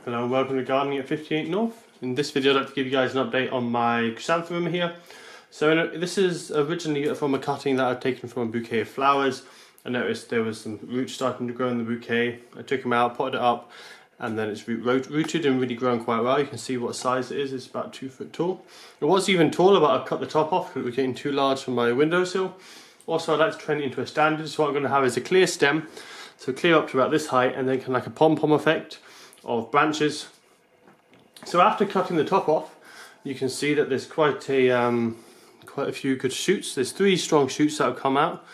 Hello and welcome to Gardening at 58 North. In this video I'd like to give you guys an update on my chrysanthemum here. So this is originally from a cutting that I've taken from a bouquet of flowers. I noticed there was some roots starting to grow in the bouquet. I took them out, potted it up, and then it's rooted and really grown quite well. You can see what size it is. It's about 2 foot tall. It was even taller, but I cut the top off because it was getting too large for my windowsill. Also, I'd like to turn it into a standard. So what I'm going to have is a clear stem, so clear up to about this height, and then kind of like a pom-pom effect of branches. So after cutting the top off, you can see that there's quite a few good shoots. There's 3 strong shoots that have come out,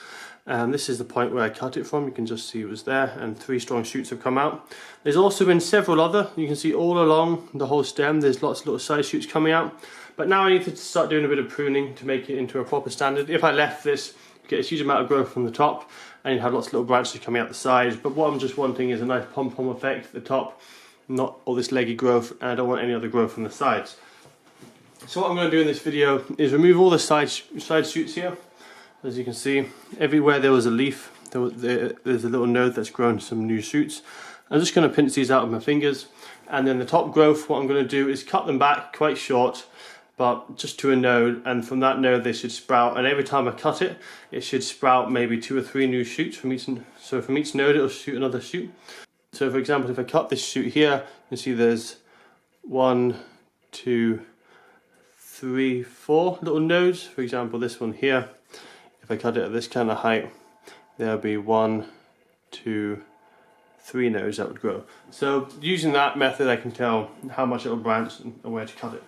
and this is the point where I cut it from. You can just see it was there, and 3 strong shoots have come out. There's also been several other, you can see all along the whole stem, there's lots of little side shoots coming out. But now I need to start doing a bit of pruning to make it into a proper standard. If I left this, you get a huge amount of growth from the top, and you have lots of little branches coming out the sides. But what I'm just wanting is a nice pom-pom effect at the top, not all this leggy growth, and I don't want any other growth from the sides. So what I'm going to do in this video is remove all the side shoots here. As you can see, everywhere there was a leaf, there's a little node that's grown some new shoots. I'm just going to pinch these out with my fingers, and then the top growth, what I'm going to do is cut them back quite short, but just to a node, and from that node they should sprout, and every time I cut it, it should sprout maybe 2 or 3 new shoots from each. So from each node it'll shoot another shoot. So for example, if I cut this shoot here, you can see there's 1, 2, 3, 4 little nodes. For example, this one here, if I cut it at this kind of height, there'll be 1, 2, 3 nodes that would grow. So using that method I can tell how much it'll branch and where to cut it.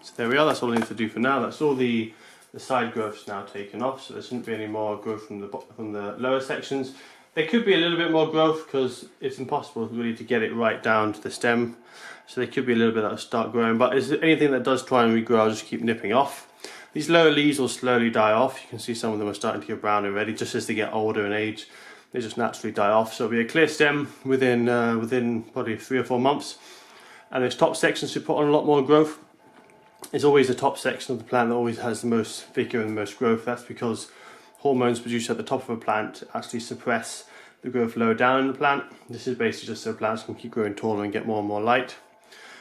So there we are, that's all I need to do for now. That's all the side growth's now taken off, so there shouldn't be any more growth from the lower sections. There could be a little bit more growth because it's impossible really to get it right down to the stem. So there could be a little bit that'll start growing, but is there anything that does try and regrow, I'll just keep nipping off. These lower leaves will slowly die off. You can see some of them are starting to get brown already, just as they get older in age. They just naturally die off. So it'll be a clear stem within probably 3 or 4 months. And this top section should put on a lot more growth. It's always the top section of the plant that always has the most vigor and the most growth. That's because hormones produced at the top of a plant actually suppress the growth lower down in the plant. This is basically just so plants can keep growing taller and get more and more light.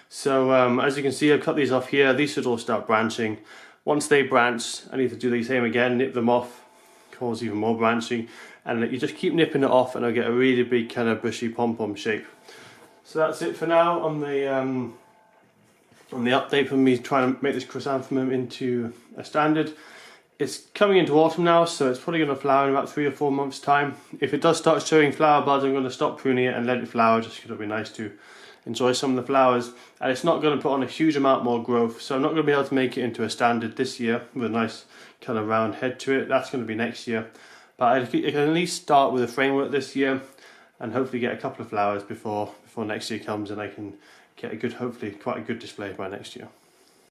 So as you can see, I've cut these off here. These should all start branching. Once they branch, I need to do the same again, nip them off, cause even more branching, and you just keep nipping it off and I'll get a really big kind of bushy pom-pom shape. So that's it for now on the update from me trying to make this chrysanthemum into a standard. It's coming into autumn now, so it's probably going to flower in about 3 or 4 months time. If it does start showing flower buds, I'm going to stop pruning it and let it flower, just because it'll be nice to enjoy some of the flowers. And it's not going to put on a huge amount more growth, so I'm not going to be able to make it into a standard this year with a nice kind of round head to it. That's going to be next year. But I can at least start with a framework this year and hopefully get a couple of flowers before next year comes, and I can get a good, hopefully quite a good display by next year.